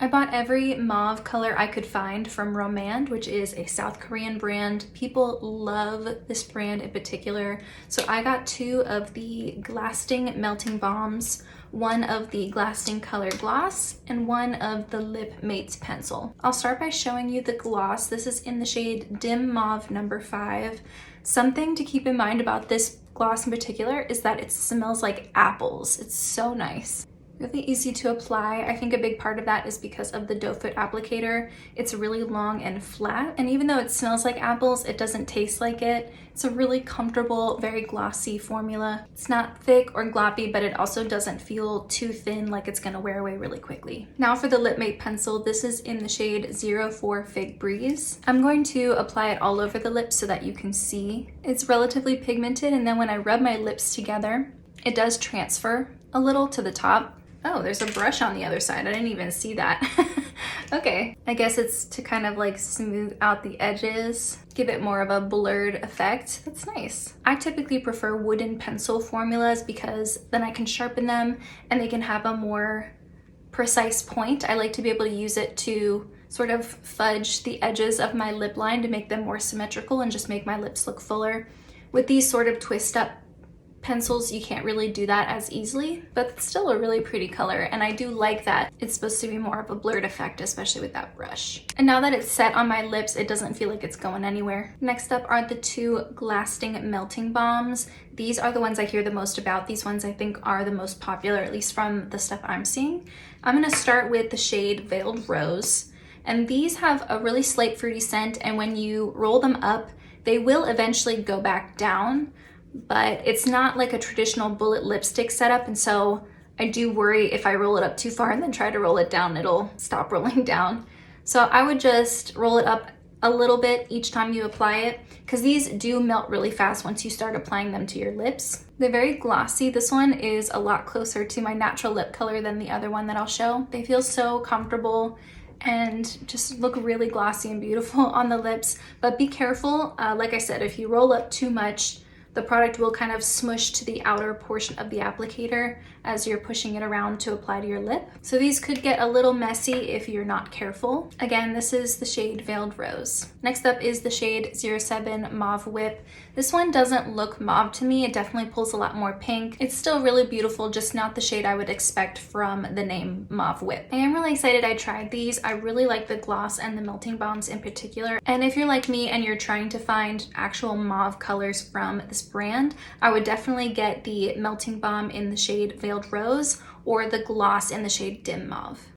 I bought every mauve color I could find from rom&nd, which is a South Korean brand. People love this brand in particular. So I got 2 of the Glasting melting balms, 1 of the Glasting color gloss, and 1 of the Lip Mates pencil. I'll start by showing you the gloss. This is in the shade Dim Mauve number 5. Something to keep in mind about this gloss in particular is that it smells like apples. It's so nice. Really easy to apply. I think a big part of that is because of the doe foot applicator. It's really long and flat, and even though it smells like apples, it doesn't taste like it. It's a really comfortable, very glossy formula. It's not thick or gloppy, but it also doesn't feel too thin like it's gonna wear away really quickly. Now for the Lip Mate pencil, this is in the shade 04 Fig Breeze. I'm going to apply it all over the lips so that you can see. It's relatively pigmented, and then when I rub my lips together, it does transfer a little to the top. Oh, there's a brush on the other side. I didn't even see that. Okay, I guess it's to kind of like smooth out the edges, give it more of a blurred effect. That's nice. I typically prefer wooden pencil formulas because then I can sharpen them and they can have a more precise point. I like to be able to use it to sort of fudge the edges of my lip line to make them more symmetrical and just make my lips look fuller. With these sort of twist up pencils, you can't really do that as easily, but it's still a really pretty color, and I do like that it's supposed to be more of a blurred effect, especially with that brush. And now that it's set on my lips, it doesn't feel like it's going anywhere. Next up are the 2 Glasting melting balms. These are the ones I hear the most about. These ones I think are the most popular, at least from the stuff I'm seeing. I'm gonna start with the shade Veiled Rose, and these have a really slight fruity scent, and when you roll them up, they will eventually go back down, but it's not like a traditional bullet lipstick setup, and so I do worry if I roll it up too far and then try to roll it down, it'll stop rolling down. So I would just roll it up a little bit each time you apply it, because these do melt really fast once you start applying them to your lips. They're very glossy. This one is a lot closer to my natural lip color than the other one that I'll show. They feel so comfortable and just look really glossy and beautiful on the lips, but be careful. Like I said, if you roll up too much, the product will kind of smush to the outer portion of the applicator as you're pushing it around to apply to your lip. So these could get a little messy if you're not careful. Again, this is the shade Veiled Rose. Next up is the shade 07 Mauve Whip. This one doesn't look mauve to me. It definitely pulls a lot more pink. It's still really beautiful, just not the shade I would expect from the name Mauve Whip. I am really excited I tried these. I really like the gloss and the melting balms in particular. And if you're like me and you're trying to find actual mauve colors from this brand, I would definitely get the melting balm in the shade Veiled Rose or the gloss in the shade Dim Mauve.